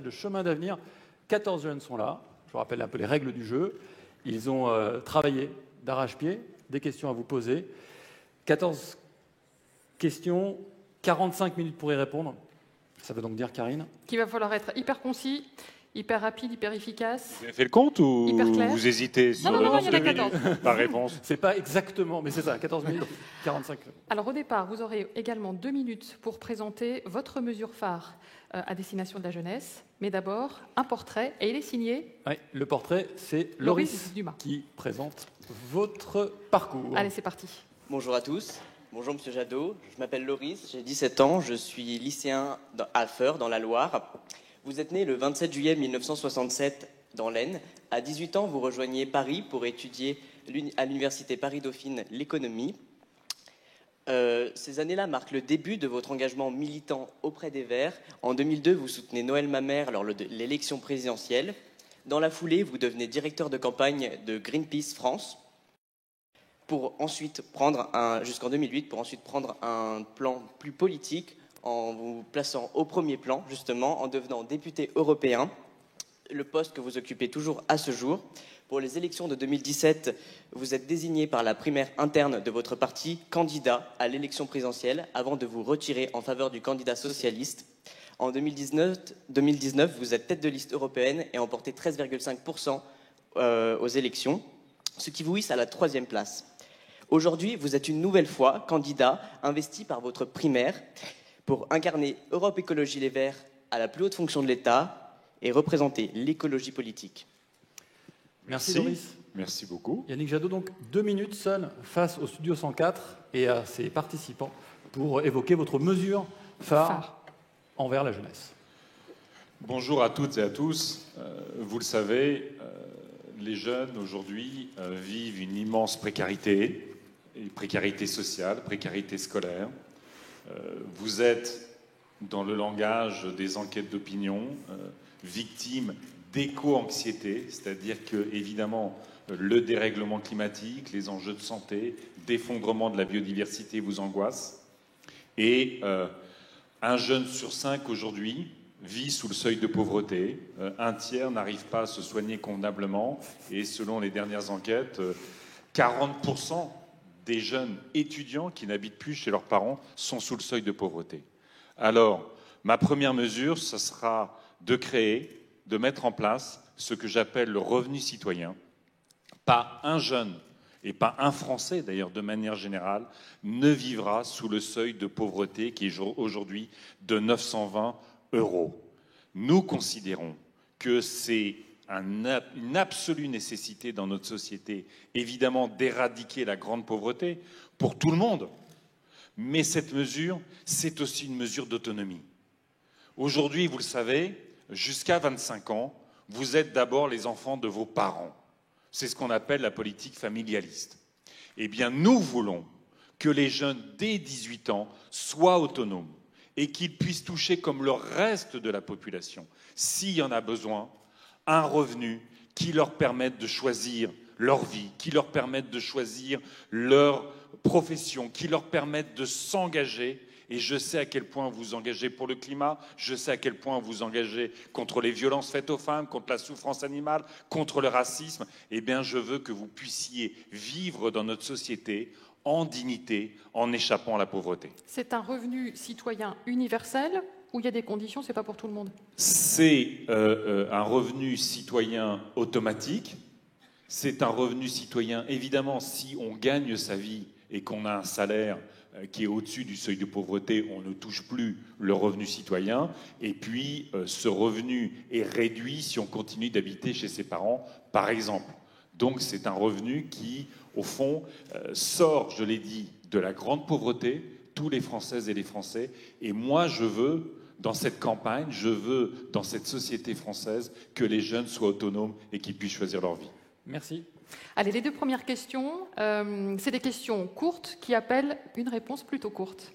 Le chemin d'avenir, 14 jeunes sont là. Je vous rappelle un peu les règles du jeu. Ils ont travaillé d'arrache-pied, des questions à vous poser. 14 questions, 45 minutes pour y répondre. Ça veut donc dire, Karine, qu'il va falloir être hyper concis, hyper rapide, hyper efficace. Vous avez fait le compte ou Hyper clair. vous hésitez sur Non, le il y nombre en de a 14. minutes par réponse? c'est pas exactement, mais c'est ça, 14 minutes, 45. Alors au départ, vous aurez également 2 minutes pour présenter votre mesure phare à destination de la jeunesse. Mais d'abord, un portrait, et il est signé Oui, le portrait, c'est Loris Loris Dumas. qui présente votre parcours. Allez, c'est parti. Bonjour à tous, bonjour Monsieur Jadot, je m'appelle Loris, j'ai 17 ans, je suis lycéen à Feur, dans la Loire. Vous êtes né le 27 juillet 1967 dans l'Aisne. À 18 ans, vous rejoignez Paris pour étudier à l'université Paris-Dauphine l'économie. Ces années-là marquent le début de votre engagement militant auprès des Verts. En 2002, vous soutenez Noël Mamère lors de l'élection présidentielle. Dans la foulée, vous devenez directeur de campagne de Greenpeace France, pour ensuite jusqu'en 2008, pour ensuite prendre un plan plus politique en vous plaçant au premier plan, justement, en devenant député européen, le poste que vous occupez toujours à ce jour. Pour les élections de 2017, vous êtes désigné par la primaire interne de votre parti candidat à l'élection présidentielle avant de vous retirer en faveur du candidat socialiste. En 2019, vous êtes tête de liste européenne et emportez 13,5% aux élections, ce qui vous hisse à la 3e place. Aujourd'hui, vous êtes une nouvelle fois candidat investi par votre primaire pour incarner Europe Écologie Les Verts à la plus haute fonction de l'État et représenter l'écologie politique. Merci Loris. Merci beaucoup. Yannick Jadot, donc 2 minutes seul face au Studio 104 et à ses participants pour évoquer votre mesure phare envers la jeunesse. Bonjour à toutes et à tous. Vous le savez, les jeunes aujourd'hui vivent une immense précarité, précarité sociale, précarité scolaire. Vous êtes, dans le langage des enquêtes d'opinion, victimes d'éco-anxiété, c'est-à-dire que, évidemment, le dérèglement climatique, les enjeux de santé, d'effondrement de la biodiversité vous angoissent. Et un jeune sur 5 aujourd'hui vit sous le seuil de pauvreté. Un tiers n'arrive pas à se soigner convenablement. Et selon les dernières enquêtes, 40% des jeunes étudiants qui n'habitent plus chez leurs parents sont sous le seuil de pauvreté. Alors, ma première mesure, ce sera de mettre en place ce que j'appelle le revenu citoyen. Pas un jeune, et pas un Français d'ailleurs de manière générale, ne vivra sous le seuil de pauvreté qui est aujourd'hui de 920 €. Nous considérons que c'est une absolue nécessité dans notre société, évidemment, d'éradiquer la grande pauvreté pour tout le monde. Mais cette mesure, c'est aussi une mesure d'autonomie. Aujourd'hui, vous le savez, jusqu'à 25 ans, vous êtes d'abord les enfants de vos parents. C'est ce qu'on appelle la politique familialiste. Eh bien, nous voulons que les jeunes dès 18 ans soient autonomes et qu'ils puissent toucher, comme le reste de la population, s'il y en a besoin, un revenu qui leur permette de choisir leur vie, qui leur permette de choisir leur profession, qui leur permette de s'engager. Et je sais à quel point vous engagez pour le climat, je sais à quel point vous engagez contre les violences faites aux femmes, contre la souffrance animale, contre le racisme. Eh bien, je veux que vous puissiez vivre dans notre société en dignité, en échappant à la pauvreté. C'est un revenu citoyen universel ou il y a des conditions, c'est pas pour tout le monde? C'est un revenu citoyen automatique. C'est un revenu citoyen, évidemment, si on gagne sa vie et qu'on a un salaire qui est au-dessus du seuil de pauvreté, on ne touche plus le revenu citoyen. Et puis, ce revenu est réduit si on continue d'habiter chez ses parents, par exemple. Donc, c'est un revenu qui, au fond, sort, je l'ai dit, de la grande pauvreté, tous les Françaises et les Français. Et moi, je veux, dans cette campagne, je veux, dans cette société française, que les jeunes soient autonomes et qu'ils puissent choisir leur vie. Merci. Allez, les 2 premières questions, c'est des questions courtes qui appellent une réponse plutôt courte.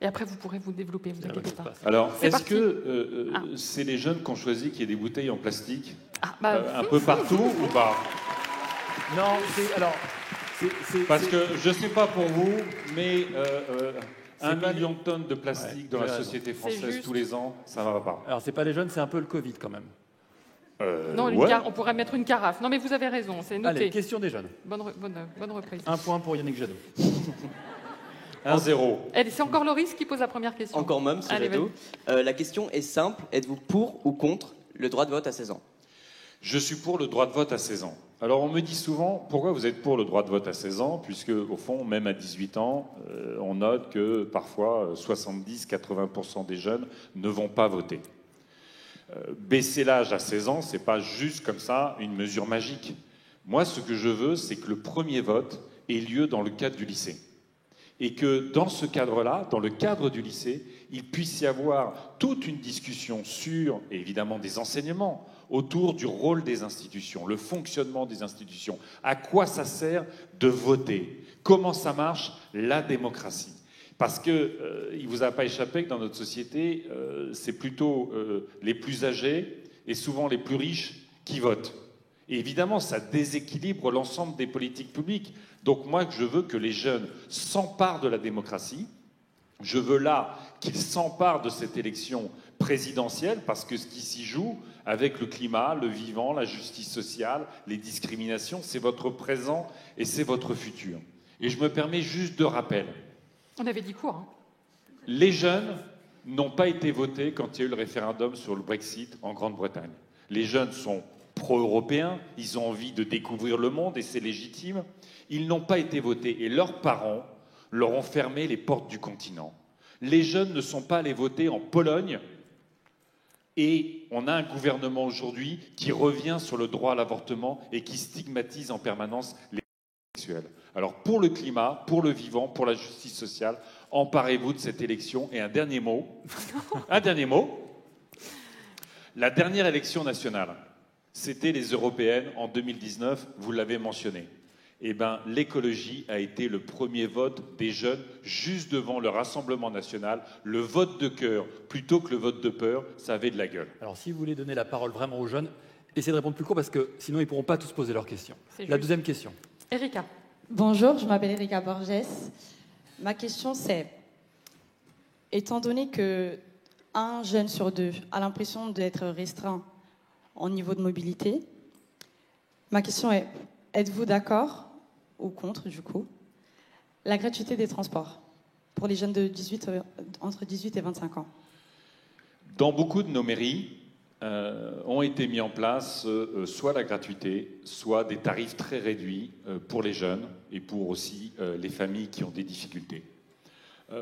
Et après, vous pourrez vous développer, vous inquiétez pas. Alors, est-ce parti. que c'est les jeunes qui ont choisi qu'il y ait des bouteilles en plastique un Bah, peu partout ou pas? Non, Parce que je ne sais pas pour vous, mais 1 pas million de tonnes de plastique Ouais, dans la vous avez société C'est française juste. tous les ans, ça ne va pas. Alors, c'est pas les jeunes, c'est un peu le Covid quand même. Non, Ouais. on pourrait mettre une carafe. Non, mais vous avez raison, c'est noté. Allez, question des jeunes. Bonne reprise. 1 point pour Yannick Jadot. 1-0. C'est encore Loris qui pose la première question. Encore même, c'est Allez, Jadot. La question est simple. Êtes-vous pour ou contre le droit de vote à 16 ans? Je suis pour le droit de vote à 16 ans. Alors on me dit souvent, pourquoi vous êtes pour le droit de vote à 16 ans? Puisque au fond, même à 18 ans, on note que parfois 70-80% des jeunes ne vont pas voter. Baisser l'âge à 16 ans, c'est pas juste comme ça une mesure magique. Moi, ce que je veux, c'est que le premier vote ait lieu dans le cadre du lycée. Et que dans ce cadre-là, dans le cadre du lycée, il puisse y avoir toute une discussion sur, évidemment, des enseignements autour du rôle des institutions, le fonctionnement des institutions, à quoi ça sert de voter, comment ça marche la démocratie. Parce que il vous a pas échappé que dans notre société, c'est plutôt les plus âgés et souvent les plus riches qui votent. Et évidemment, ça déséquilibre l'ensemble des politiques publiques. Donc moi, je veux que les jeunes s'emparent de la démocratie. Je veux là qu'ils s'emparent de cette élection présidentielle, parce que ce qui s'y joue, avec le climat, le vivant, la justice sociale, les discriminations, c'est votre présent et c'est votre futur. Et je me permets juste 2 rappels. On avait dit quoi, hein? Les jeunes n'ont pas été votés quand il y a eu le référendum sur le Brexit en Grande-Bretagne. Les jeunes sont pro-européens, ils ont envie de découvrir le monde et c'est légitime. Ils n'ont pas été votés et leurs parents leur ont fermé les portes du continent. Les jeunes ne sont pas allés voter en Pologne et on a un gouvernement aujourd'hui qui revient sur le droit à l'avortement et qui stigmatise en permanence les sexuels. Alors pour le climat, pour le vivant, pour la justice sociale, emparez-vous de cette élection. Et un dernier mot. La dernière élection nationale, c'était les européennes en 2019, vous l'avez mentionné. Eh bien, l'écologie a été le premier vote des jeunes juste devant le Rassemblement national. Le vote de cœur, plutôt que le vote de peur, ça avait de la gueule. Alors, si vous voulez donner la parole vraiment aux jeunes, essayez de répondre plus court parce que sinon, ils ne pourront pas tous poser leurs questions. C'est La juste. deuxième question. Erika. Bonjour, je m'appelle Erika Borges. Ma question c'est, étant donné que un jeune sur 2 a l'impression d'être restreint en niveau de mobilité, ma question est, êtes-vous d'accord ou contre, du coup, la gratuité des transports pour les jeunes entre 18 et 25 ans? Dans beaucoup de nos mairies, ont été mis en place soit la gratuité, soit des tarifs très réduits pour les jeunes et pour aussi les familles qui ont des difficultés.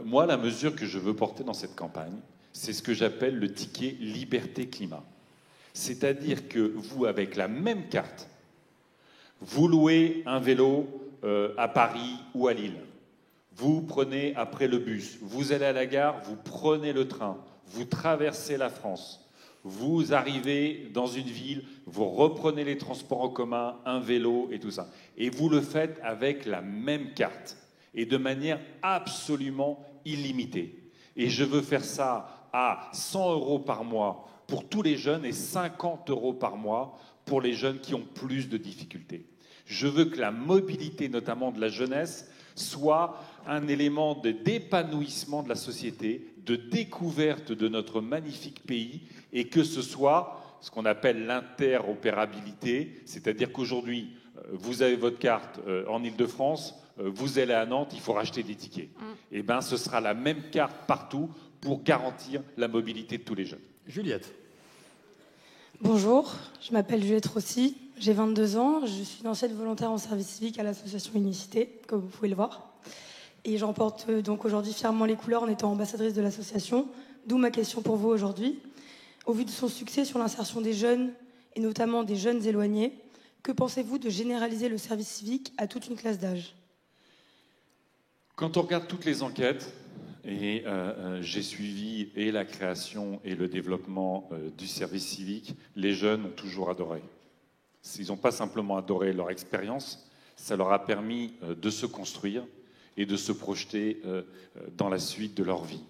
Moi, la mesure que je veux porter dans cette campagne, c'est ce que j'appelle le ticket liberté-climat. C'est-à-dire que vous, avec la même carte, vous louez un vélo à Paris ou à Lille. Vous prenez après le bus, vous allez à la gare, vous prenez le train, vous traversez la France. Vous arrivez dans une ville, vous reprenez les transports en commun, un vélo et tout ça. Et vous le faites avec la même carte et de manière absolument illimitée. Et je veux faire ça à 100 € par mois pour tous les jeunes et 50 € par mois pour les jeunes qui ont plus de difficultés. Je veux que la mobilité, notamment de la jeunesse, soit un élément d'épanouissement de la société, de découverte de notre magnifique pays, et que ce soit ce qu'on appelle l'interopérabilité, c'est-à-dire qu'aujourd'hui, vous avez votre carte en Île-de-France, vous allez à Nantes, il faut racheter des tickets. Et bien, ce sera la même carte partout pour garantir la mobilité de tous les jeunes. Juliette. Bonjour, je m'appelle Juliette Rossi, j'ai 22 ans, je suis une ancienne volontaire en service civique à l'association Unicité, comme vous pouvez le voir. Et j'en porte donc aujourd'hui fièrement les couleurs en étant ambassadrice de l'association, d'où ma question pour vous aujourd'hui. Au vu de son succès sur l'insertion des jeunes, et notamment des jeunes éloignés, que pensez-vous de généraliser le service civique à toute une classe d'âge? Quand on regarde toutes les enquêtes, et j'ai suivi et la création et le développement du service civique, les jeunes ont toujours adoré. Ils n'ont pas simplement adoré leur expérience, ça leur a permis de se construire et de se projeter dans la suite de leur vie.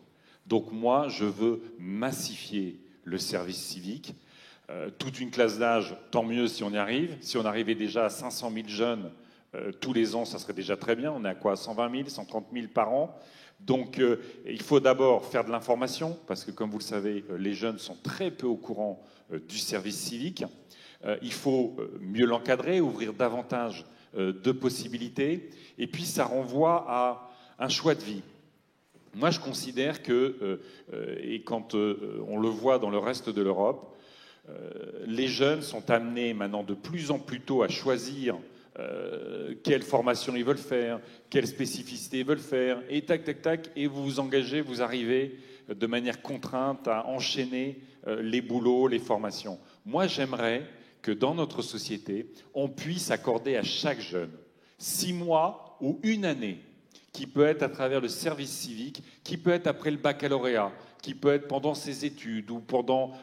Donc moi, je veux massifier le service civique. Toute une classe d'âge, tant mieux si on y arrive. Si on arrivait déjà à 500 000 jeunes tous les ans, ça serait déjà très bien. On est à quoi, 120 000, 130 000 par an. Donc, il faut d'abord faire de l'information, parce que, comme vous le savez, les jeunes sont très peu au courant du service civique. Il faut mieux l'encadrer, ouvrir davantage de possibilités. Et puis, ça renvoie à un choix de vie. Moi, je considère que, et quand on le voit dans le reste de l'Europe, les jeunes sont amenés maintenant de plus en plus tôt à choisir quelle formation ils veulent faire, quelle spécificité ils veulent faire, et tac, tac, tac, et vous vous engagez, vous arrivez de manière contrainte à enchaîner les boulots, les formations. Moi, j'aimerais que dans notre société, on puisse accorder à chaque jeune 6 mois ou 1 année, qui peut être à travers le service civique, qui peut être après le baccalauréat, qui peut être pendant ses études ou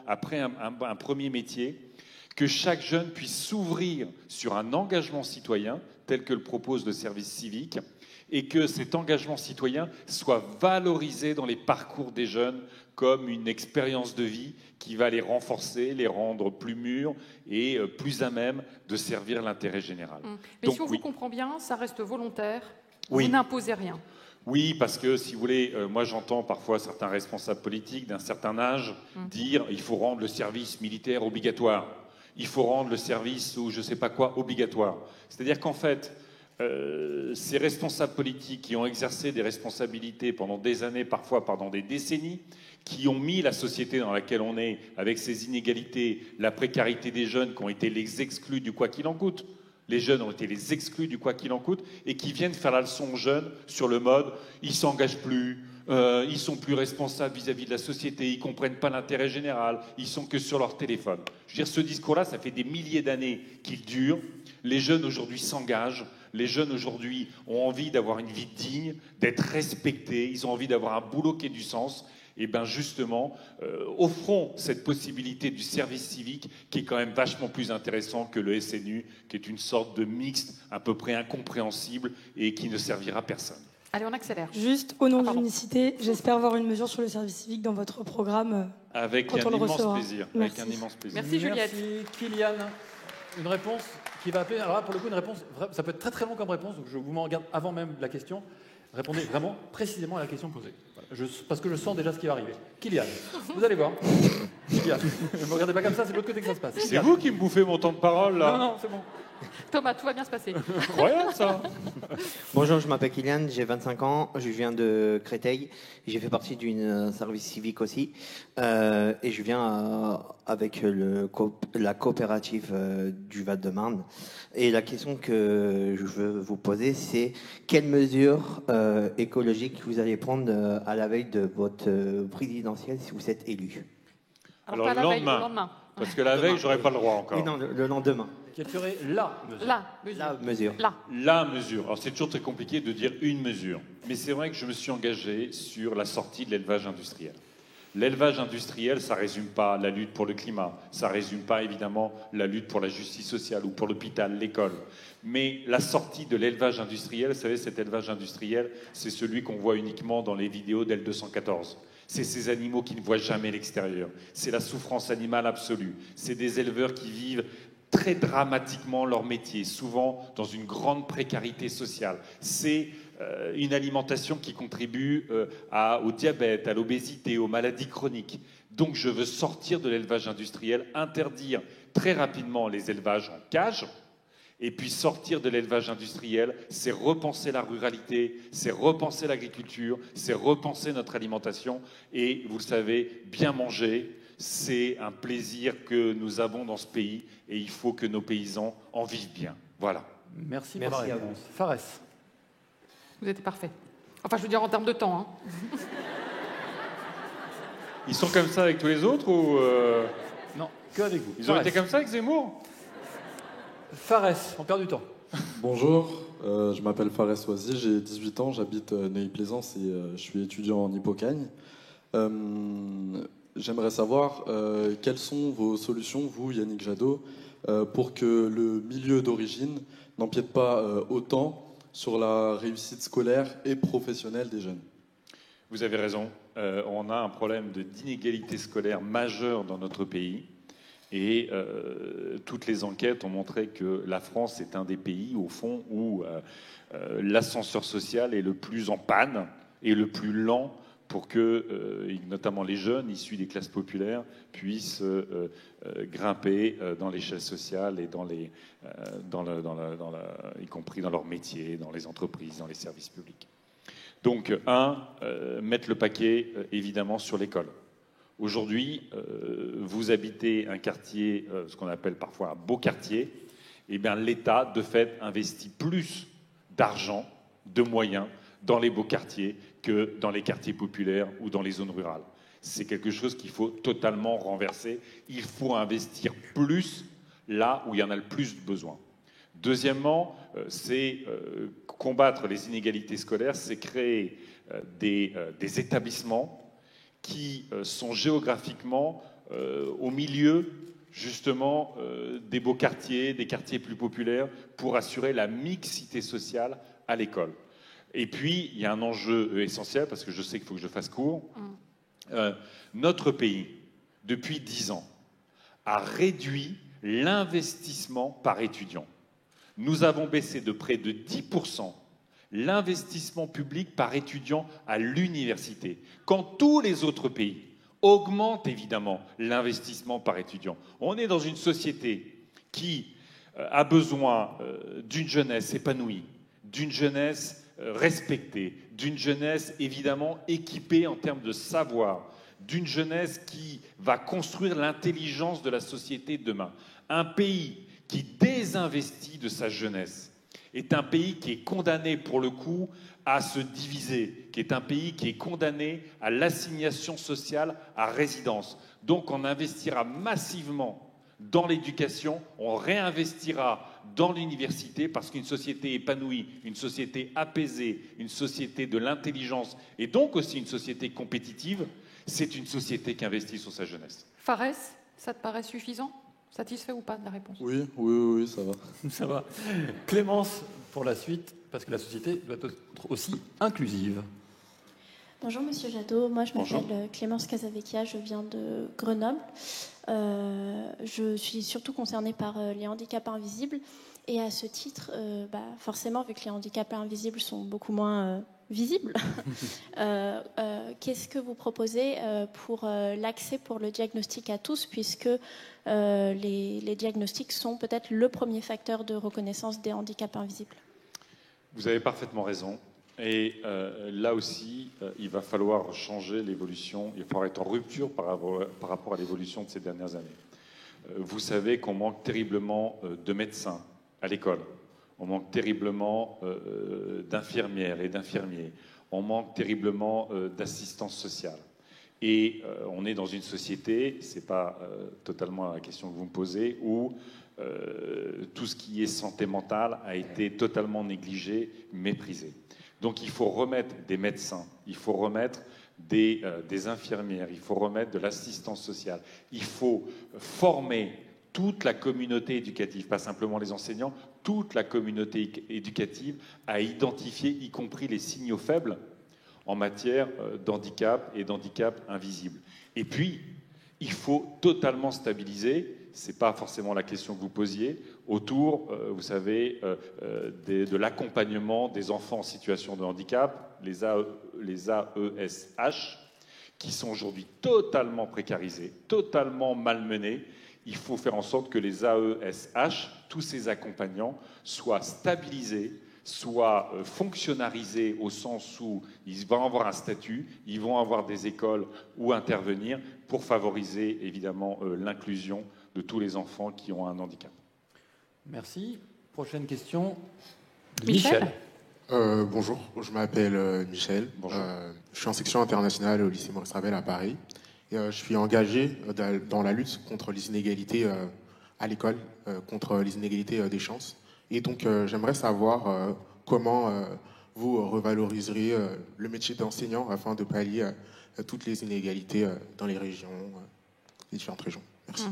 après un premier métier, que chaque jeune puisse s'ouvrir sur un engagement citoyen, tel que le propose le service civique, et que cet engagement citoyen soit valorisé dans les parcours des jeunes comme une expérience de vie qui va les renforcer, les rendre plus mûrs et plus à même de servir l'intérêt général. Mais donc, si on vous comprend bien, ça reste volontaire, oui. Vous n'imposez rien. Oui, parce que, si vous voulez, moi j'entends parfois certains responsables politiques d'un certain âge dire il faut rendre le service militaire obligatoire, il faut rendre le service ou je ne sais pas quoi obligatoire. C'est-à-dire qu'en fait, ces responsables politiques qui ont exercé des responsabilités pendant des années, parfois pendant des décennies, qui ont mis la société dans laquelle on est, avec ses inégalités, la précarité des jeunes qui ont été les exclus du quoi qu'il en coûte, les jeunes ont été les exclus du quoi qu'il en coûte, et qui viennent faire la leçon aux jeunes sur le mode « ils s'engagent plus ». Ils sont plus responsables vis-à-vis de la société, ils comprennent pas l'intérêt général, ils sont que sur leur téléphone. Je veux dire, ce discours-là, ça fait des milliers d'années qu'il dure. Les jeunes aujourd'hui s'engagent, les jeunes aujourd'hui ont envie d'avoir une vie digne, d'être respectés, ils ont envie d'avoir un boulot qui ait du sens. Et bien justement, offrons cette possibilité du service civique qui est quand même vachement plus intéressant que le SNU, qui est une sorte de mixte à peu près incompréhensible et qui ne servira à personne. Allez, on accélère. Juste au nom de l'unicité, j'espère voir une mesure sur le service civique dans votre programme. Avec un immense plaisir. Merci. Avec un immense plaisir. Merci Juliette. Merci Kylian. Une réponse qui va appeler. Alors là, pour le coup, une réponse, ça peut être très très long comme réponse, donc je vous m'en regarde avant même la question. Répondez vraiment précisément à la question posée. Voilà. Parce que je sens déjà ce qui va arriver. Kylian, vous allez voir. Kylian, ne me regardez pas comme ça, c'est de l'autre côté que ça se passe. C'est vous qui me bouffez mon temps de parole, là. Non, c'est bon. Thomas, tout va bien se passer. Incroyable, ça. Bonjour, je m'appelle Kylian, j'ai 25 ans, je viens de Créteil, j'ai fait partie d'un service civique aussi, et je viens avec la coopérative du Val-de-Marne. Et la question que je veux vous poser, c'est quelles mesures écologiques vous allez prendre à la veille de votre présidentielle si vous êtes élu? Alors pas le la veille, lendemain, le lendemain. Parce que la veille, j'aurais pas le droit encore. Oui, non, le lendemain. Quelle serait la mesure? La mesure. La mesure. Alors c'est toujours très compliqué de dire une mesure. Mais c'est vrai que je me suis engagé sur la sortie de l'élevage industriel. L'élevage industriel, ça ne résume pas la lutte pour le climat, ça ne résume pas évidemment la lutte pour la justice sociale ou pour l'hôpital, l'école. Mais la sortie de l'élevage industriel, vous savez, cet élevage industriel, c'est celui qu'on voit uniquement dans les vidéos d'L214. C'est ces animaux qui ne voient jamais l'extérieur. C'est la souffrance animale absolue. C'est des éleveurs qui vivent très dramatiquement leur métier, souvent dans une grande précarité sociale. C'est une alimentation qui contribue au diabète, à l'obésité, aux maladies chroniques. Donc je veux sortir de l'élevage industriel, interdire très rapidement les élevages en cage, et puis sortir de l'élevage industriel, c'est repenser la ruralité, c'est repenser l'agriculture, c'est repenser notre alimentation, et vous le savez, bien manger, c'est un plaisir que nous avons dans ce pays, et il faut que nos paysans en vivent bien. Voilà. Merci pour la réponse. Fares. Vous êtes parfait. Enfin, je veux dire en termes de temps. Hein. Ils sont comme ça avec tous les autres ou Non, que avec vous. Ils ont été comme ça avec Zemmour? Fares, on perd du temps. Bonjour, je m'appelle Fares Oisy, j'ai 18 ans, j'habite Neuilly-Plaisance et je suis étudiant en Hippocagne. J'aimerais savoir quelles sont vos solutions, vous, Yannick Jadot, pour que le milieu d'origine n'empiète pas autant sur la réussite scolaire et professionnelle des jeunes. Vous avez raison, on a un problème d'inégalité scolaire majeur dans notre pays. Et toutes les enquêtes ont montré que la France est un des pays, au fond, où l'ascenseur social est le plus en panne et le plus lent pour que, notamment les jeunes issus des classes populaires, puissent grimper dans l'échelle sociale et y compris dans leur métier, dans les entreprises, dans les services publics. Donc, mettre le paquet, évidemment, sur l'école. Aujourd'hui, vous habitez un quartier, ce qu'on appelle parfois un beau quartier, et bien l'État, de fait, investit plus d'argent, de moyens dans les beaux quartiers que dans les quartiers populaires ou dans les zones rurales. C'est quelque chose qu'il faut totalement renverser. Il faut investir plus là où il y en a le plus besoin. Deuxièmement, c'est combattre les inégalités scolaires, c'est créer des établissements qui sont géographiquement au milieu, justement, des beaux quartiers, des quartiers plus populaires, pour assurer la mixité sociale à l'école. Et puis, il y a un enjeu essentiel, parce que je sais qu'il faut que je fasse court. Notre pays, depuis 10 ans, a réduit l'investissement par étudiant. Nous avons baissé de près de 10% l'investissement public par étudiant à l'université, quand tous les autres pays augmentent évidemment l'investissement par étudiant. On est dans une société qui a besoin d'une jeunesse épanouie, d'une jeunesse respectée, d'une jeunesse évidemment équipée en termes de savoir, d'une jeunesse qui va construire l'intelligence de la société de demain. Un pays qui désinvestit de sa jeunesse est un pays qui est condamné, pour le coup, à se diviser, qui est un pays qui est condamné à l'assignation sociale à résidence. Donc on investira massivement dans l'éducation, on réinvestira dans l'université, parce qu'une société épanouie, une société apaisée, une société de l'intelligence, et donc aussi une société compétitive, c'est une société qui investit sur sa jeunesse. Fares, ça te paraît suffisant ? Satisfait ou pas de la réponse ? Oui, ça va. Ça va. Clémence, pour la suite, parce que la société doit être aussi inclusive. Bonjour Monsieur Jadot, moi je Bonjour. m'appelle Clémence Casavecchia, je viens de Grenoble. Je suis surtout concernée par les handicaps invisibles et à ce titre, forcément vu que les handicaps invisibles sont beaucoup moins visibles, qu'est-ce que vous proposez pour l'accès pour le diagnostic à tous, puisque les diagnostics sont peut-être le premier facteur de reconnaissance des handicaps invisibles? Vous avez parfaitement raison. Et là aussi, il va falloir changer l'évolution. Il va falloir être en rupture par rapport à l'évolution de ces dernières années. Vous savez qu'on manque terriblement de médecins à l'école. On manque terriblement d'infirmières et d'infirmiers. On manque terriblement d'assistance sociale. Et on est dans une société, ce n'est pas totalement la question que vous me posez, où tout ce qui est santé mentale a été totalement négligé, méprisé. Donc il faut remettre des médecins, il faut remettre des infirmières, il faut remettre de l'assistance sociale. Il faut former toute la communauté éducative, pas simplement les enseignants, toute la communauté éducative à identifier, y compris les signaux faibles en matière d'handicap et d'handicap invisible. Et puis, il faut totalement stabiliser, ce n'est pas forcément la question que vous posiez, autour, vous savez, de l'accompagnement des enfants en situation de handicap, les AESH, qui sont aujourd'hui totalement précarisés, totalement malmenés. Il faut faire en sorte que les AESH, tous ces accompagnants, soient stabilisés, soient fonctionnalisés au sens où ils vont avoir un statut, ils vont avoir des écoles où intervenir pour favoriser évidemment l'inclusion de tous les enfants qui ont un handicap. Merci. Prochaine question. Michel. Bonjour, je m'appelle Michel. Bonjour. Je suis en section internationale au lycée Maurice Ravel à Paris. Et, je suis engagé dans la lutte contre les inégalités à l'école, contre les inégalités des chances. Et donc, j'aimerais savoir comment vous revaloriseriez le métier d'enseignant afin de pallier toutes les inégalités dans les régions, les différentes régions. Merci.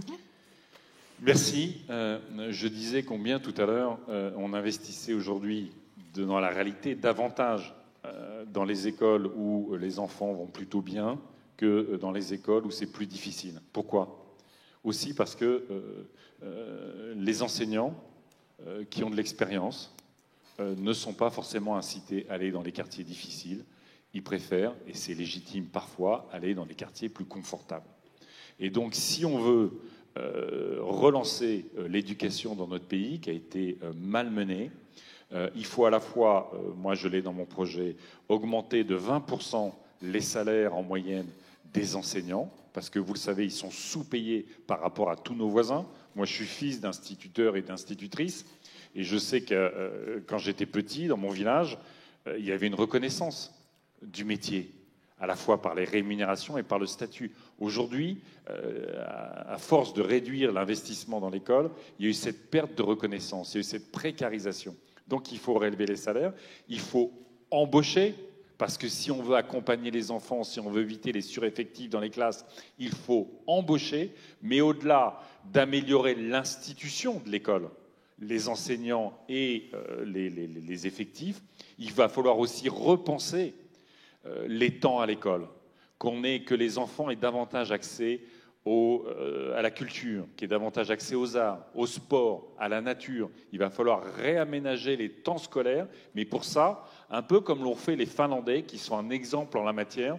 Merci. Je disais combien tout à l'heure on investissait aujourd'hui dans la réalité davantage dans les écoles où les enfants vont plutôt bien que dans les écoles où c'est plus difficile. Pourquoi ? Aussi parce que les enseignants qui ont de l'expérience ne sont pas forcément incités à aller dans les quartiers difficiles. Ils préfèrent, et c'est légitime parfois, aller dans les quartiers plus confortables. Et donc, si on veut relancer l'éducation dans notre pays, qui a été malmenée, il faut à la fois, moi je l'ai dans mon projet, augmenter de 20% les salaires en moyenne des enseignants, parce que vous le savez, ils sont sous-payés par rapport à tous nos voisins. Moi, je suis fils d'instituteurs et d'institutrices, et je sais que quand j'étais petit, dans mon village, il y avait une reconnaissance du métier, à la fois par les rémunérations et par le statut. Aujourd'hui, à force de réduire l'investissement dans l'école, il y a eu cette perte de reconnaissance, il y a eu cette précarisation. Donc il faut relever les salaires, il faut embaucher, parce que si on veut accompagner les enfants, si on veut éviter les sureffectifs dans les classes, il faut embaucher, mais au-delà d'améliorer l'institution de l'école, les enseignants et les effectifs, il va falloir aussi repenser les temps à l'école, que les enfants aient davantage accès à la culture, qu'il y ait davantage accès aux arts, au sport, à la nature. Il va falloir réaménager les temps scolaires, mais pour ça, un peu comme l'ont fait les Finlandais, qui sont un exemple en la matière,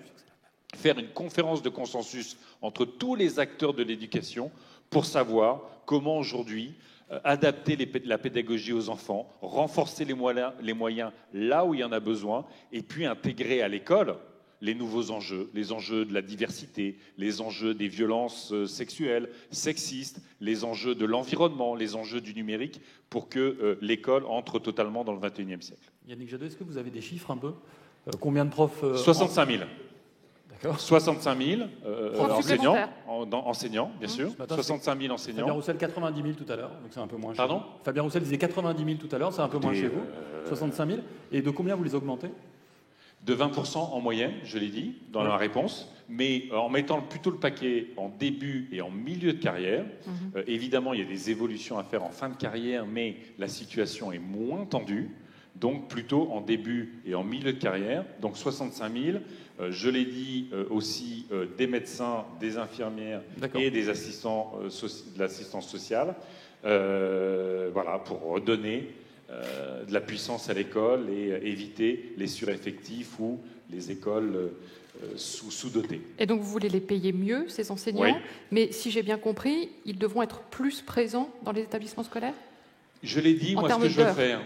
faire une conférence de consensus entre tous les acteurs de l'éducation pour savoir comment aujourd'hui adapter la pédagogie aux enfants, renforcer les moyens là où il y en a besoin, et puis intégrer à l'école les nouveaux enjeux, les enjeux de la diversité, les enjeux des violences sexuelles, sexistes, les enjeux de l'environnement, les enjeux du numérique, pour que l'école entre totalement dans le XXIe siècle. Yannick Jadot, est-ce que vous avez des chiffres un peu combien de profs 65 000. D'accord. 65 000 enseignants, bien sûr. 65 000 enseignants. Fabien Roussel, 90 000 tout à l'heure, donc c'est un peu moins Pardon chez vous. Fabien Roussel disait 90 000 tout à l'heure, c'est un peu moins chez vous. 65 000. Et de combien vous les augmentez? De 20% en moyenne, je l'ai dit, dans la réponse, mais en mettant plutôt le paquet en début et en milieu de carrière. Évidemment, il y a des évolutions à faire en fin de carrière, mais la situation est moins tendue. Donc plutôt en début et en milieu de carrière, donc 65 000. Je l'ai dit aussi, des médecins, des infirmières et des assistants de l'assistance sociale, voilà, pour redonner de la puissance à l'école et éviter les sureffectifs ou les écoles sous-dotées. Et donc vous voulez les payer mieux, ces enseignants, oui. Mais si j'ai bien compris, ils devront être plus présents dans les établissements scolaires? Je l'ai dit, moi, ce que je veux faire,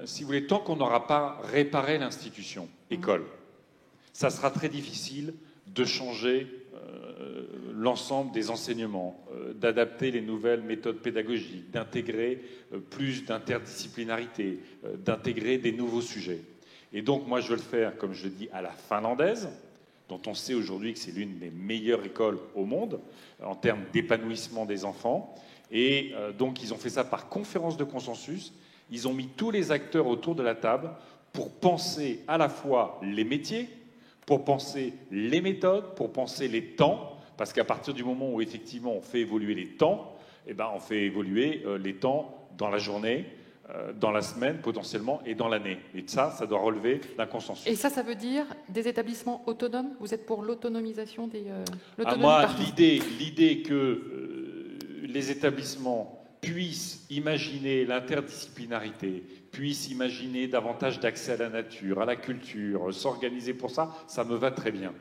si vous voulez, tant qu'on n'aura pas réparé l'institution, école, ça sera très difficile de changer l'ensemble des enseignements, d'adapter les nouvelles méthodes pédagogiques, d'intégrer plus d'interdisciplinarité, d'intégrer des nouveaux sujets. Et donc, moi, je veux le faire, comme je le dis, à la finlandaise, dont on sait aujourd'hui que c'est l'une des meilleures écoles au monde en termes d'épanouissement des enfants. Et donc, ils ont fait ça par conférence de consensus. Ils ont mis tous les acteurs autour de la table pour penser à la fois les métiers, pour penser les méthodes, pour penser les temps, parce qu'à partir du moment où, effectivement, on fait évoluer les temps, eh ben, on fait évoluer les temps dans la journée, dans la semaine, potentiellement, et dans l'année. Et ça doit relever d'un consensus. Et ça veut dire des établissements autonomes? Vous êtes pour l'autonomisation des... moi, l'idée que... les établissements puissent imaginer l'interdisciplinarité, puissent imaginer davantage d'accès à la nature, à la culture, s'organiser pour ça, ça me va très bien.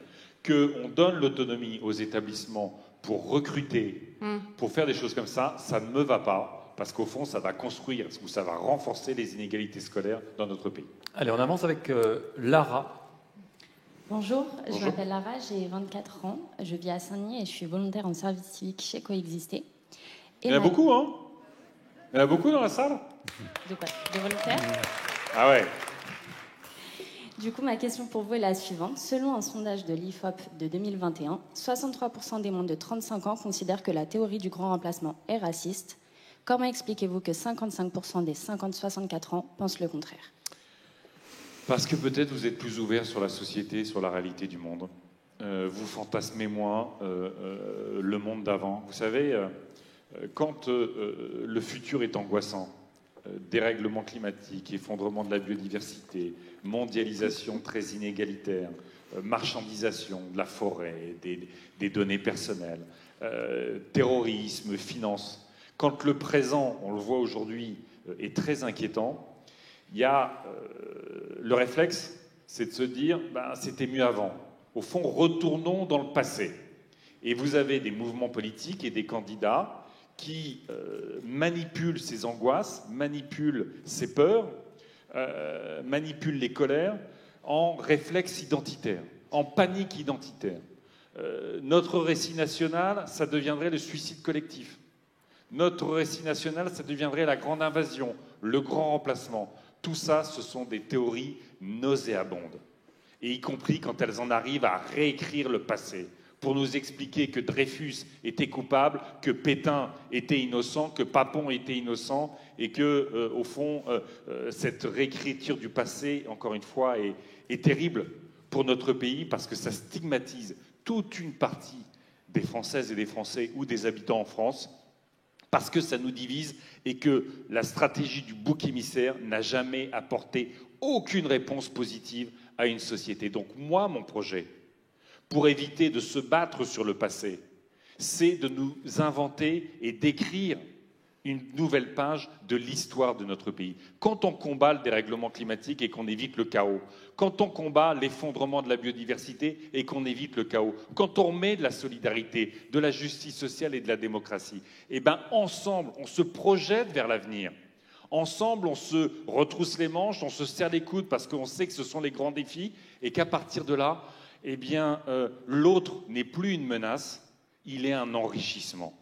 Qu'on donne l'autonomie aux établissements pour recruter, pour faire des choses comme ça, ça ne me va pas, parce qu'au fond, ça va construire ou ça va renforcer les inégalités scolaires dans notre pays. Allez, on avance avec Lara. Bonjour, je m'appelle Lara, j'ai 24 ans, je vis à Saint-Denis et je suis volontaire en service civique chez Coexister. Il y en a beaucoup, hein? Il y en a beaucoup dans la salle? De quoi? De volontaires? Ah ouais. Du coup, ma question pour vous est la suivante. Selon un sondage de l'IFOP de 2021, 63% des moins de 35 ans considèrent que la théorie du grand remplacement est raciste. Comment expliquez-vous que 55% des 50-64 ans pensent le contraire? Parce que peut-être vous êtes plus ouvert sur la société, sur la réalité du monde. Vous fantasmez moins le monde d'avant. Vous savez, quand le futur est angoissant, dérèglement climatique, effondrement de la biodiversité, mondialisation très inégalitaire, marchandisation de la forêt, des données personnelles, terrorisme, finance. Quand le présent, on le voit aujourd'hui, est très inquiétant, il y a le réflexe, c'est de se dire ben, c'était mieux avant. Au fond, retournons dans le passé. Et vous avez des mouvements politiques et des candidats qui manipulent ces angoisses, manipulent ces peurs, manipulent les colères en réflexe identitaire, en panique identitaire. Notre récit national, ça deviendrait le suicide collectif. Notre récit national, ça deviendrait la grande invasion, le grand remplacement. Tout ça, ce sont des théories nauséabondes. Et y compris quand elles en arrivent à réécrire le passé, pour nous expliquer que Dreyfus était coupable, que Pétain était innocent, que Papon était innocent, et que, au fond, cette réécriture du passé, encore une fois, est terrible pour notre pays, parce que ça stigmatise toute une partie des Françaises et des Français ou des habitants en France, parce que ça nous divise et que la stratégie du bouc émissaire n'a jamais apporté aucune réponse positive à une société. Donc moi, mon projet, pour éviter de se battre sur le passé, c'est de nous inventer et d'écrire une nouvelle page de l'histoire de notre pays. Quand on combat le dérèglement climatique et qu'on évite le chaos, quand on combat l'effondrement de la biodiversité et qu'on évite le chaos, quand on remet de la solidarité, de la justice sociale et de la démocratie, eh bien ensemble, on se projette vers l'avenir. Ensemble, on se retrousse les manches, on se serre les coudes parce qu'on sait que ce sont les grands défis et qu'à partir de là, eh bien, l'autre n'est plus une menace, il est un enrichissement.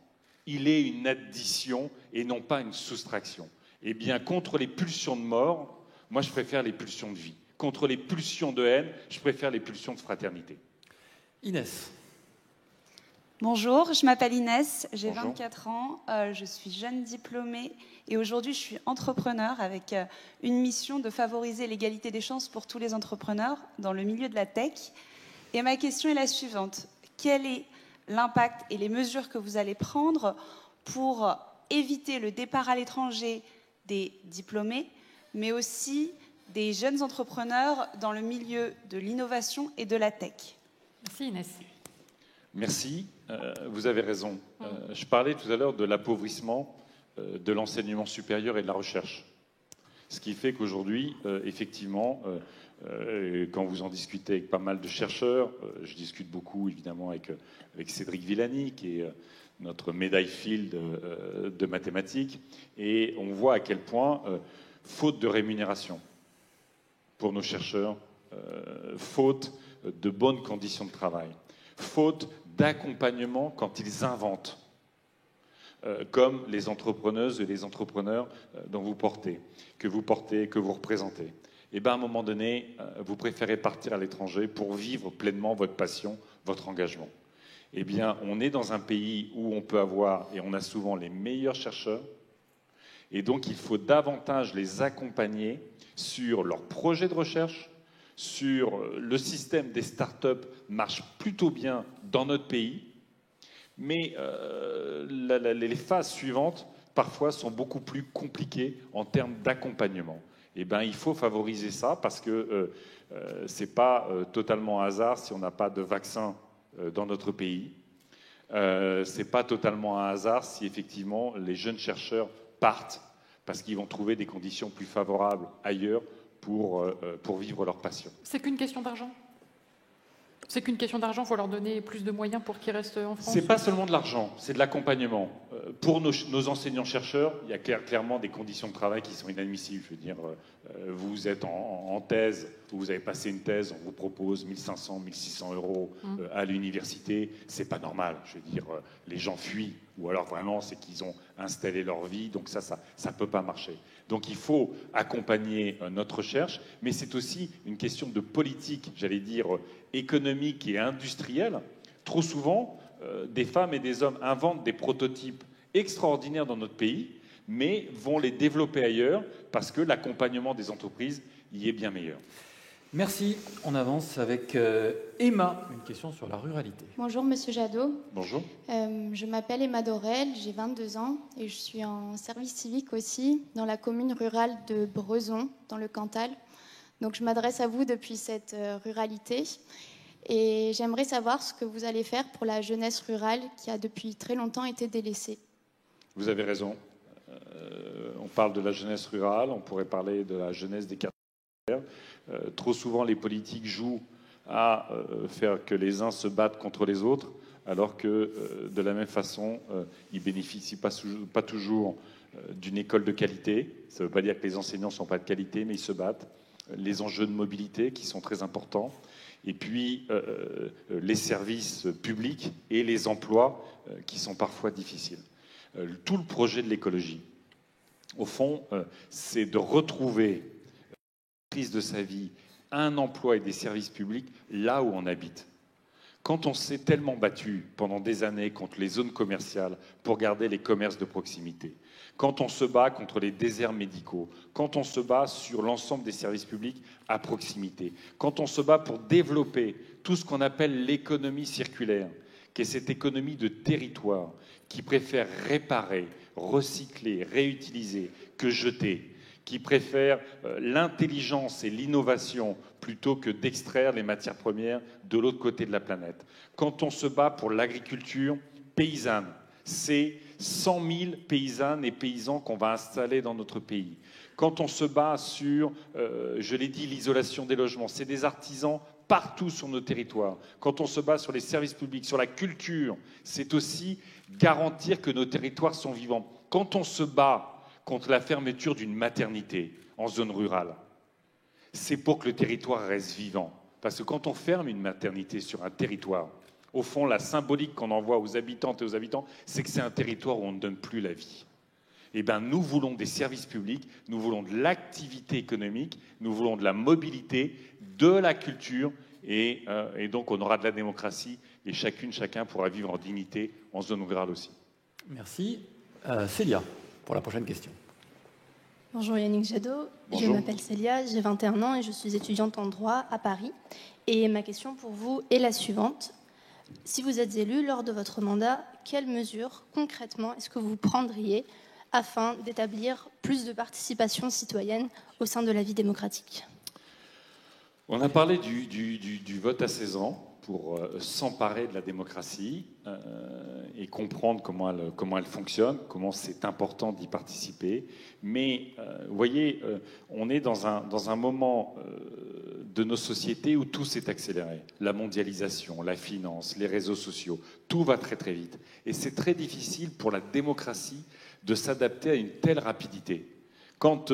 Il est une addition et non pas une soustraction. Eh bien, contre les pulsions de mort, moi, je préfère les pulsions de vie. Contre les pulsions de haine, je préfère les pulsions de fraternité. Inès. Bonjour, je m'appelle Inès, j'ai Bonjour. 24 ans, je suis jeune diplômée et aujourd'hui je suis entrepreneur avec une mission de favoriser l'égalité des chances pour tous les entrepreneurs dans le milieu de la tech. Et ma question est la suivante. Quel est l'impact et les mesures que vous allez prendre pour éviter le départ à l'étranger des diplômés, mais aussi des jeunes entrepreneurs dans le milieu de l'innovation et de la tech? Merci Inès. Merci, vous avez raison. Je parlais tout à l'heure de l'appauvrissement de l'enseignement supérieur et de la recherche. Ce qui fait qu'aujourd'hui, effectivement, quand vous en discutez avec pas mal de chercheurs, je discute beaucoup évidemment avec Cédric Villani, qui est notre médaille Field de mathématiques, et on voit à quel point, faute de rémunération pour nos chercheurs, faute de bonnes conditions de travail, faute d'accompagnement quand ils inventent, comme les entrepreneuses et les entrepreneurs dont vous portez, que vous représentez. Et bien à un moment donné, vous préférez partir à l'étranger pour vivre pleinement votre passion, votre engagement. Eh bien, on est dans un pays où on peut avoir, et on a souvent les meilleurs chercheurs, et donc il faut davantage les accompagner sur leurs projets de recherche, sur le système des startups marche plutôt bien dans notre pays, mais les phases suivantes, parfois, sont beaucoup plus compliquées en termes d'accompagnement. Eh bien, il faut favoriser ça parce que ce n'est pas totalement un hasard si on n'a pas de vaccin dans notre pays. Ce n'est pas totalement un hasard si, effectivement, les jeunes chercheurs partent parce qu'ils vont trouver des conditions plus favorables ailleurs pour vivre leur passion. C'est qu'une question d'argent. C'est qu'une question d'argent, il faut leur donner plus de moyens pour qu'ils restent en France. C'est pas seulement de l'argent, c'est de l'accompagnement. Pour nos enseignants-chercheurs, il y a clairement des conditions de travail qui sont inadmissibles. Je veux dire, vous êtes en thèse, vous avez passé une thèse, on vous propose 1 500, 1 600 euros à l'université. C'est pas normal. Je veux dire, les gens fuient, ou alors vraiment, c'est qu'ils ont installé leur vie, donc ça peut pas marcher. Donc il faut accompagner notre recherche, mais c'est aussi une question de politique, j'allais dire, économique et industrielle. Trop souvent, des femmes et des hommes inventent des prototypes extraordinaires dans notre pays, mais vont les développer ailleurs parce que l'accompagnement des entreprises y est bien meilleur. Merci. On avance avec Emma, une question sur la ruralité. Bonjour Monsieur Jadot. Bonjour. Je m'appelle Emma Dorel, j'ai 22 ans et je suis en service civique aussi dans la commune rurale de Brezon, dans le Cantal. Donc je m'adresse à vous depuis cette ruralité. Et j'aimerais savoir ce que vous allez faire pour la jeunesse rurale qui a depuis très longtemps été délaissée. Vous avez raison. On parle de la jeunesse rurale, on pourrait parler de la jeunesse des quartiers. Trop souvent, les politiques jouent à faire que les uns se battent contre les autres, alors que de la même façon, ils ne bénéficient pas toujours d'une école de qualité. Ça ne veut pas dire que les enseignants ne sont pas de qualité, mais ils se battent. Les enjeux de mobilité qui sont très importants. Et puis, les services publics et les emplois qui sont parfois difficiles. Tout le projet de l'écologie, au fond, c'est de retrouver la prise de sa vie, un emploi et des services publics là où on habite. Quand on s'est tellement battu pendant des années contre les zones commerciales pour garder les commerces de proximité, quand on se bat contre les déserts médicaux, quand on se bat sur l'ensemble des services publics à proximité, quand on se bat pour développer tout ce qu'on appelle l'économie circulaire, qui est cette économie de territoire qui préfère réparer, recycler, réutiliser que jeter, qui préfère l'intelligence et l'innovation plutôt que d'extraire les matières premières de l'autre côté de la planète. Quand on se bat pour l'agriculture paysanne, c'est 100 000 paysannes et paysans qu'on va installer dans notre pays. Quand on se bat sur, je l'ai dit, l'isolation des logements, c'est des artisans partout sur nos territoires. Quand on se bat sur les services publics, sur la culture, c'est aussi garantir que nos territoires sont vivants. Quand on se bat contre la fermeture d'une maternité en zone rurale, c'est pour que le territoire reste vivant. Parce que quand on ferme une maternité sur un territoire, au fond, la symbolique qu'on envoie aux habitantes et aux habitants, c'est que c'est un territoire où on ne donne plus la vie. Eh bien, nous voulons des services publics, nous voulons de l'activité économique, nous voulons de la mobilité, de la culture, et donc on aura de la démocratie, et chacun pourra vivre en dignité, en zone rurale aussi. Merci. Célia, pour la prochaine question. Bonjour Yannick Jadot, Bonjour. Je m'appelle Célia, j'ai 21 ans et je suis étudiante en droit à Paris. Et ma question pour vous est la suivante. Si vous êtes élu lors de votre mandat, quelles mesures concrètement est-ce que vous prendriez afin d'établir plus de participation citoyenne au sein de la vie démocratique? On a parlé du vote à 16 ans pour s'emparer de la démocratie et comprendre comment elle fonctionne, comment c'est important d'y participer. Mais vous voyez, on est dans un moment de nos sociétés où tout s'est accéléré. La mondialisation, la finance, les réseaux sociaux, tout va très très vite. Et c'est très difficile pour la démocratie de s'adapter à une telle rapidité. Quand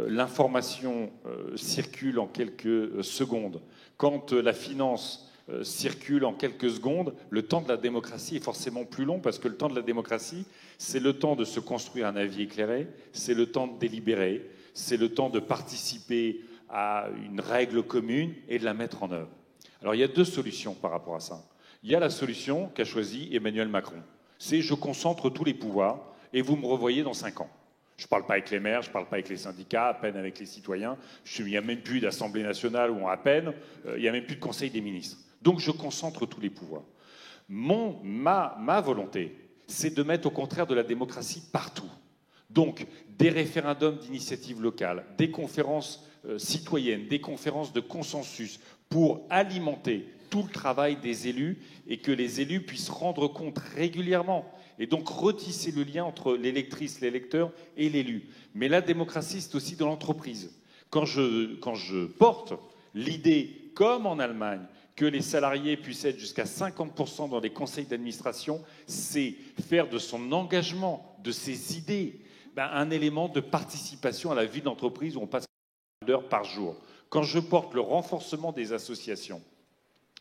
l'information circule en quelques secondes, quand la finance circule en quelques secondes, le temps de la démocratie est forcément plus long parce que le temps de la démocratie, c'est le temps de se construire un avis éclairé, c'est le temps de délibérer, c'est le temps de participer à une règle commune et de la mettre en œuvre. Alors il y a deux solutions par rapport à ça. Il y a la solution qu'a choisie Emmanuel Macron. C'est je concentre tous les pouvoirs et vous me revoyez dans 5 ans. Je ne parle pas avec les maires, je ne parle pas avec les syndicats, à peine avec les citoyens. Il n'y a même plus d'Assemblée nationale où à peine, il n'y a même plus de Conseil des ministres. Donc je concentre tous les pouvoirs. Ma volonté, c'est de mettre au contraire de la démocratie partout. Donc des référendums d'initiative locale, des conférences citoyennes, des conférences de consensus pour alimenter tout le travail des élus et que les élus puissent rendre compte régulièrement et donc retisser le lien entre l'électrice, l'électeur et l'élu. Mais la démocratie, c'est aussi dans l'entreprise. Quand je porte l'idée, comme en Allemagne, que les salariés puissent être jusqu'à 50% dans les conseils d'administration, c'est faire de son engagement, de ses idées, un élément de participation à la vie de l'entreprise où on passe d'heures par jour. Quand je porte le renforcement des associations,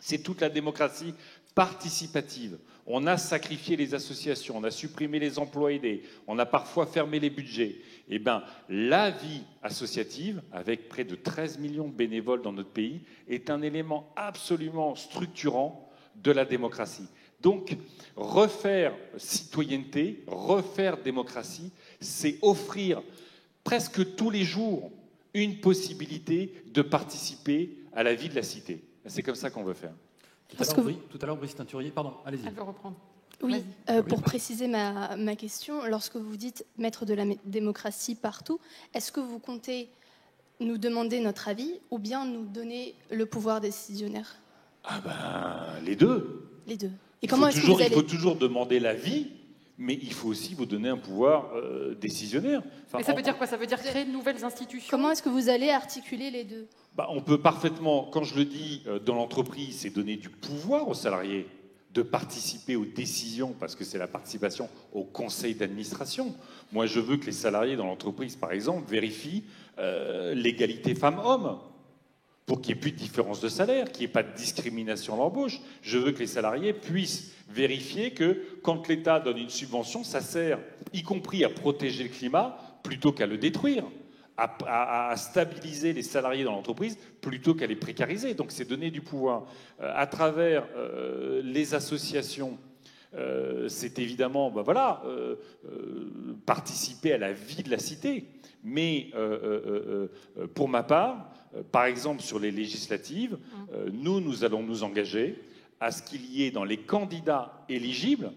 c'est toute la démocratie participative. On a sacrifié les associations, on a supprimé les emplois aidés, on a parfois fermé les budgets. Eh bien, la vie associative, avec près de 13 millions de bénévoles dans notre pays, est un élément absolument structurant de la démocratie. Donc, refaire citoyenneté, refaire démocratie, c'est offrir presque tous les jours une possibilité de participer à la vie de la cité. C'est comme ça qu'on veut faire. Tout à l'heure, Brice Teinturier, pardon, allez-y. Elle veut reprendre. Oui, pour préciser ma question, lorsque vous dites mettre de la démocratie partout, est-ce que vous comptez nous demander notre avis ou bien nous donner le pouvoir décisionnaire? Ah ben, les deux. Les deux. Et Il comment est-ce que vous allez... faut toujours demander l'avis, mais il faut aussi vous donner un pouvoir décisionnaire. Enfin, Mais ça veut dire quoi? Ça veut dire créer de nouvelles institutions? Comment est-ce que vous allez articuler les deux? On peut parfaitement, quand je le dis dans l'entreprise, c'est donner du pouvoir aux salariés de participer aux décisions, parce que c'est la participation au conseil d'administration. Moi, je veux que les salariés dans l'entreprise, par exemple, vérifient l'égalité femmes-hommes, pour qu'il n'y ait plus de différence de salaire, qu'il n'y ait pas de discrimination à l'embauche. Je veux que les salariés puissent vérifier que quand l'État donne une subvention, ça sert, y compris à protéger le climat, plutôt qu'à le détruire, à stabiliser les salariés dans l'entreprise, plutôt qu'à les précariser. Donc c'est donner du pouvoir. À travers les associations, c'est évidemment participer à la vie de la cité. Mais pour ma part, par exemple sur les législatives, nous allons nous engager à ce qu'il y ait dans les candidats éligibles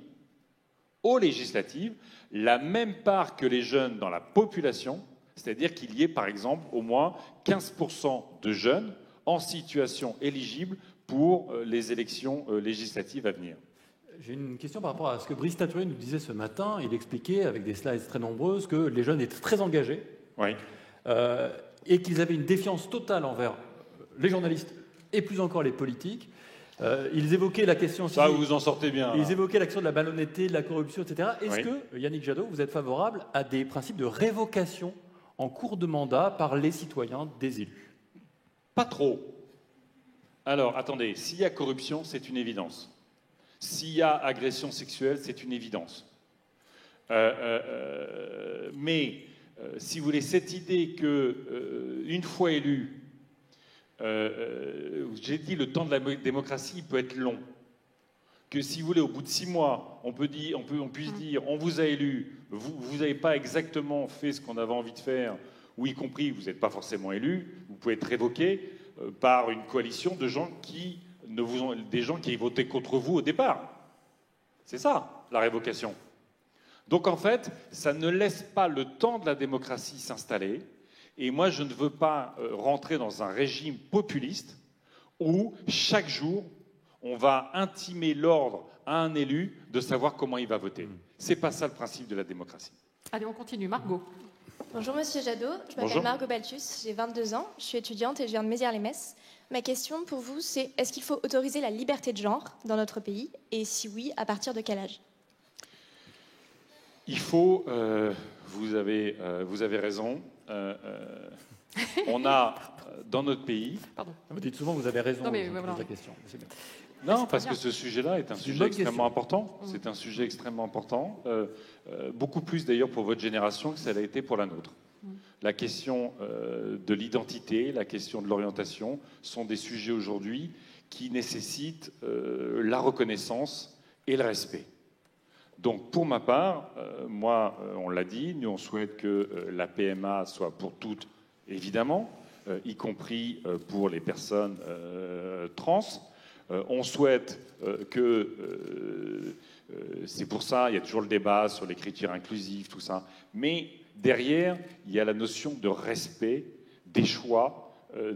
aux législatives la même part que les jeunes dans la population, c'est-à-dire qu'il y ait par exemple au moins 15% de jeunes en situation éligible pour les élections législatives à venir. J'ai une question par rapport à ce que Brice Tatoué nous disait ce matin. Il expliquait, avec des slides très nombreuses, que les jeunes étaient très engagés et qu'ils avaient une défiance totale envers les journalistes et plus encore les politiques. Ils évoquaient la question... Ça, vous en sortez bien. Ils évoquaient la question de la malhonnêteté, de la corruption, etc. Est-ce que, Yannick Jadot, vous êtes favorable à des principes de révocation en cours de mandat par les citoyens des élus? Pas trop. Alors, attendez, s'il y a corruption, c'est une évidence. S'il y a agression sexuelle, c'est une évidence. Mais, si vous voulez, cette idée que, une fois élu, j'ai dit le temps de la démocratie peut être long. Que si vous voulez, au bout de 6 mois, on puisse dire on vous a élu, vous n'avez pas exactement fait ce qu'on avait envie de faire, ou y compris vous n'êtes pas forcément élu, vous pouvez être révoqué par une coalition de gens qui des gens qui votaient contre vous au départ. C'est ça, la révocation. Donc en fait, ça ne laisse pas le temps de la démocratie s'installer. Et moi, je ne veux pas rentrer dans un régime populiste où chaque jour, on va intimer l'ordre à un élu de savoir comment il va voter. C'est pas ça le principe de la démocratie. Allez, on continue. Margot. Bonjour Monsieur Jadot, je m'appelle Margot Baltus, j'ai 22 ans, je suis étudiante et je viens de Mézières-les-Messes. Ma question pour vous, c'est est-ce qu'il faut autoriser la liberté de genre dans notre pays? Et si oui, à partir de quel âge? Il faut, vous avez raison, on a dans notre pays... Pardon. Vous dites souvent vous avez raison, non, mais, la question. Non, parce que ce sujet-là est un sujet extrêmement important. C'est un sujet extrêmement important, beaucoup plus d'ailleurs pour votre génération que ça l'a été pour la nôtre. La question de l'identité, la question de l'orientation sont des sujets aujourd'hui qui nécessitent la reconnaissance et le respect. Donc pour ma part, moi, on l'a dit, nous on souhaite que la PMA soit pour toutes, évidemment, y compris pour les personnes trans. On souhaite que, c'est pour ça, il y a toujours le débat sur l'écriture inclusive, tout ça, mais derrière, il y a la notion de respect des choix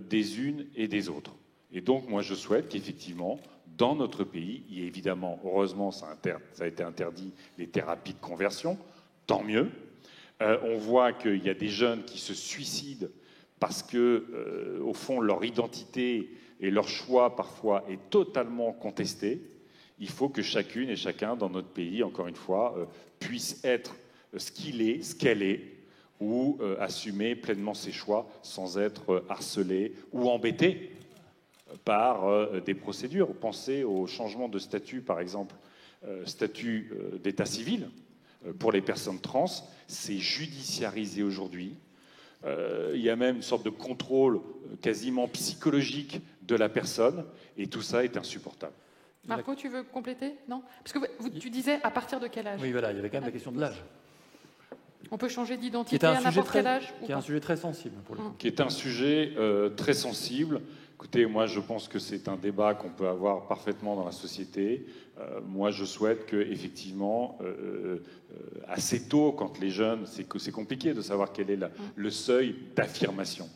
des unes et des autres. Et donc, moi, je souhaite qu'effectivement, dans notre pays, il y ait évidemment, heureusement, ça a été interdit, les thérapies de conversion, tant mieux. On voit qu'il y a des jeunes qui se suicident parce que, au fond, leur identité et leur choix, parfois, est totalement contesté. Il faut que chacune et chacun dans notre pays, encore une fois, puisse être ce qu'il est, ce qu'elle est, ou assumer pleinement ses choix sans être harcelé ou embêté par des procédures. Pensez au changement de statut, par exemple, statut d'état civil pour les personnes trans, c'est judiciarisé aujourd'hui. Il y a même une sorte de contrôle quasiment psychologique de la personne, et tout ça est insupportable. Marco, tu veux compléter? Non? Parce que tu disais à partir de quel âge? Oui, voilà, il y avait quand même la question de l'âge. On peut changer d'identité à n'importe quel âge? Qui est un sujet très sensible, pour le coup. Qui est un sujet très sensible. Écoutez, moi, je pense que c'est un débat qu'on peut avoir parfaitement dans la société. Moi, je souhaite que, effectivement, assez tôt, quand les jeunes, c'est compliqué de savoir quel est le seuil d'affirmation.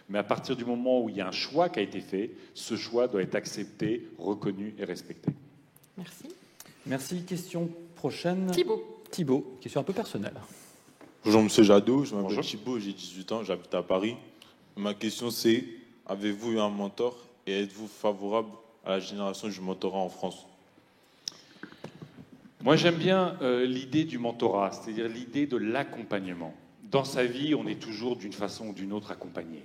Mais à partir du moment où il y a un choix qui a été fait, ce choix doit être accepté, reconnu et respecté. Merci. Merci. Question prochaine. Thibaut, question un peu personnelle. Bonjour Monsieur Jadot, je m'appelle Thibaut, j'ai 18 ans, j'habite à Paris. Ma question c'est, avez-vous eu un mentor et êtes-vous favorable à la génération du mentorat en France? Moi, j'aime bien l'idée du mentorat, c'est-à-dire l'idée de l'accompagnement. Dans sa vie, on est toujours d'une façon ou d'une autre accompagné.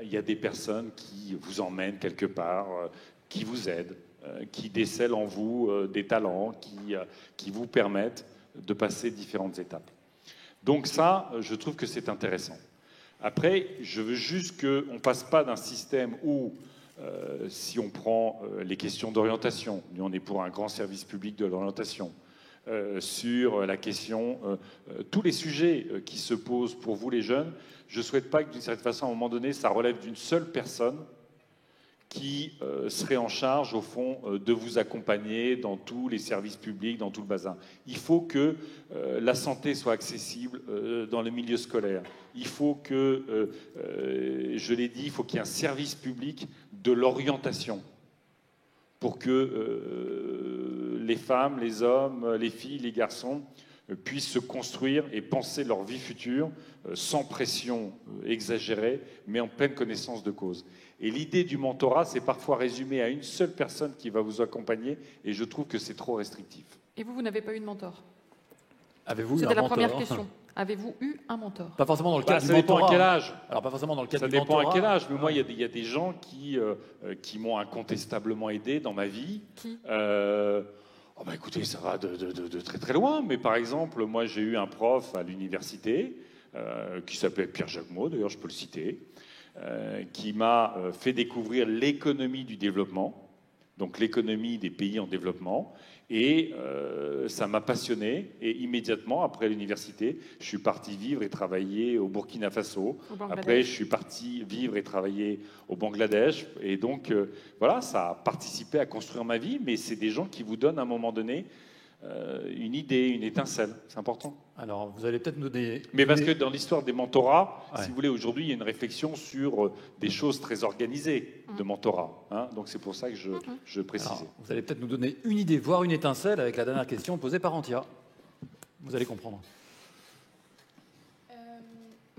Il y a des personnes qui vous emmènent quelque part, qui vous aident, qui décèlent en vous des talents, qui vous permettent de passer différentes étapes. Donc ça, je trouve que c'est intéressant. Après, je veux juste qu'on ne passe pas d'un système où, si on prend les questions d'orientation, nous on est pour un grand service public de l'orientation, sur la question, tous les sujets qui se posent pour vous les jeunes, je ne souhaite pas que d'une certaine façon, à un moment donné, ça relève d'une seule personne qui serait en charge, au fond, de vous accompagner dans tous les services publics, dans tout le bazar. Il faut que la santé soit accessible dans le milieu scolaire. Il faut que, je l'ai dit, il faut qu'il y ait un service public de l'orientation pour que les femmes, les hommes, les filles, les garçons puissent se construire et penser leur vie future sans pression exagérée, mais en pleine connaissance de cause. Et l'idée du mentorat, c'est parfois résumé à une seule personne qui va vous accompagner, et je trouve que c'est trop restrictif. Et vous n'avez pas eu de mentor? Avez-vous eu un C'était la mentor? première question. Avez-vous eu un mentor? Pas forcément dans le cadre du mentorat. Ça dépend à quel âge. Alors pas forcément dans le cadre du mentorat. Ça dépend à quel âge. Mais moi, il y a des gens qui m'ont incontestablement aidé dans ma vie. Qui Oh bah écoutez, ça va de très très loin. Mais par exemple, moi j'ai eu un prof à l'université qui s'appelait Pierre Jacquemot, d'ailleurs je peux le citer, qui m'a fait découvrir l'économie du développement, donc l'économie des pays en développement. Et ça m'a passionné. Et immédiatement, après l'université, je suis parti vivre et travailler au Burkina Faso. Après, je suis parti vivre et travailler au Bangladesh. Et donc, voilà, ça a participé à construire ma vie. Mais c'est des gens qui vous donnent à un moment donné une idée, une étincelle. C'est important. Alors, vous allez peut-être nous donner... Mais parce que dans l'histoire des mentorats, si vous voulez, aujourd'hui, il y a une réflexion sur des choses très organisées de mentorat. Hein, donc, c'est pour ça que je précisais. Alors, vous allez peut-être nous donner une idée, voire une étincelle, avec la dernière question posée par Antia. Vous allez comprendre.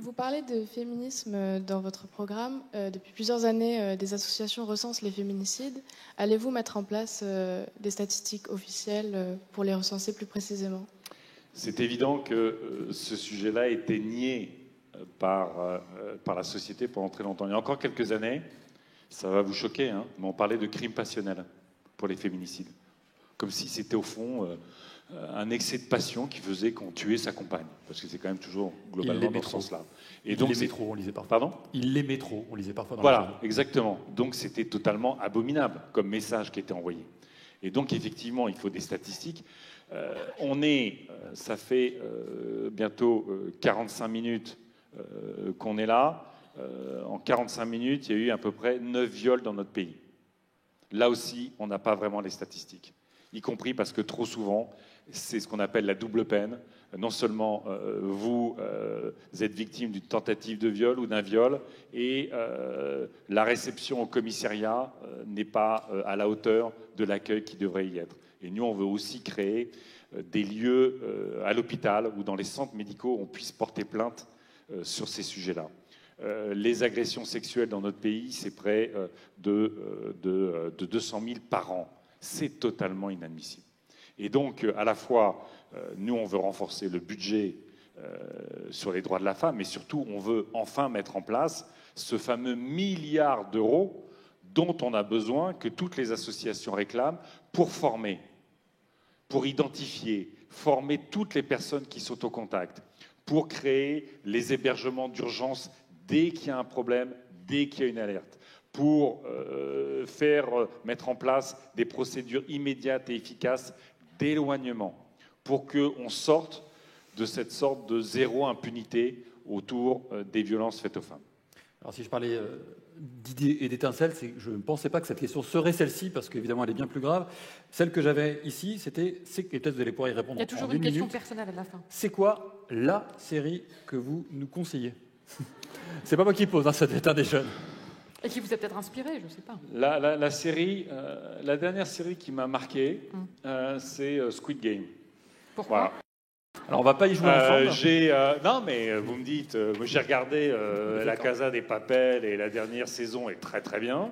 Vous parlez de féminisme dans votre programme. Depuis plusieurs années, des associations recensent les féminicides. Allez-vous mettre en place des statistiques officielles pour les recenser plus précisément ? C'est évident que ce sujet-là a été nié par la société pendant très longtemps. Il y a encore quelques années, ça va vous choquer, hein, mais on parlait de crime passionnel pour les féminicides. Comme si c'était au fond un excès de passion qui faisait qu'on tuait sa compagne. Parce que c'est quand même toujours globalement dans ce sens-là. Et donc, il l'aimait trop, on lisait parfois. Pardon ? Il l'aimait trop, on lisait parfois dans Voilà, exactement. Donc c'était totalement abominable comme message qui était envoyé. Et donc effectivement, il faut des statistiques. Ça fait bientôt 45 minutes qu'on est là. En 45 minutes, il y a eu à peu près 9 viols dans notre pays. Là aussi, on n'a pas vraiment les statistiques. Y compris parce que trop souvent, c'est ce qu'on appelle la double peine. Non seulement vous êtes victime d'une tentative de viol ou d'un viol, et la réception au commissariat n'est pas à la hauteur de l'accueil qui devrait y être. Et nous, on veut aussi créer des lieux à l'hôpital ou dans les centres médicaux où on puisse porter plainte sur ces sujets-là. Les agressions sexuelles dans notre pays, c'est près de 200 000 par an. C'est totalement inadmissible. Et donc, à la fois, nous, on veut renforcer le budget sur les droits de la femme, mais surtout, on veut enfin mettre en place ce fameux milliard d'euros dont on a besoin, que toutes les associations réclament, pour former, pour identifier, former toutes les personnes qui sont au contact, pour créer les hébergements d'urgence dès qu'il y a un problème, dès qu'il y a une alerte, pour mettre en place des procédures immédiates et efficaces d'éloignement, pour qu'on sorte de cette sorte de zéro impunité autour des violences faites aux femmes. Alors si je parlais d'idées et d'étincelles, je ne pensais pas que cette question serait celle-ci, parce qu'évidemment elle est bien plus grave. Celle que j'avais ici, c'était, et peut-être vous allez pouvoir y répondre. Il y a toujours une question personnelle à la fin. C'est quoi la série que vous nous conseillez ? C'est pas moi qui pose, hein, ça doit être un des jeunes. Et qui vous a peut-être inspiré, je ne sais pas. La série, la dernière série qui m'a marqué, c'est Squid Game. Pourquoi? Voilà. Alors on va pas y jouer ensemble. Non, mais vous me dites, moi j'ai regardé La Casa des Papel et la dernière saison est très très bien.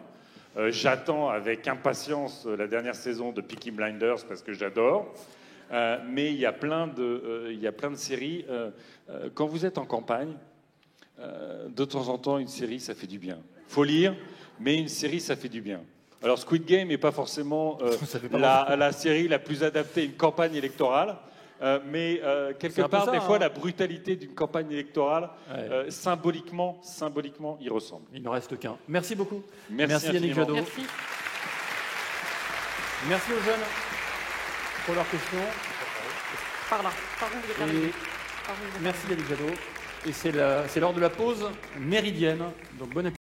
J'attends avec impatience la dernière saison de Peaky Blinders parce que j'adore. Mais il y a plein de séries. Quand vous êtes en campagne, de temps en temps, une série, ça fait du bien. Faut lire, mais une série, ça fait du bien. Alors Squid Game n'est pas forcément la série la plus adaptée à une campagne électorale. Mais quelque part, des fois, la brutalité d'une campagne électorale, symboliquement, il ressemble. Il n'en reste qu'un. Merci beaucoup. Merci Yannick Jadot. Merci. Merci aux jeunes pour leurs questions. Par là. Par où vous êtes arrivé. Merci Yannick Jadot. Et c'est l'heure de la pause méridienne. Donc bon appétit.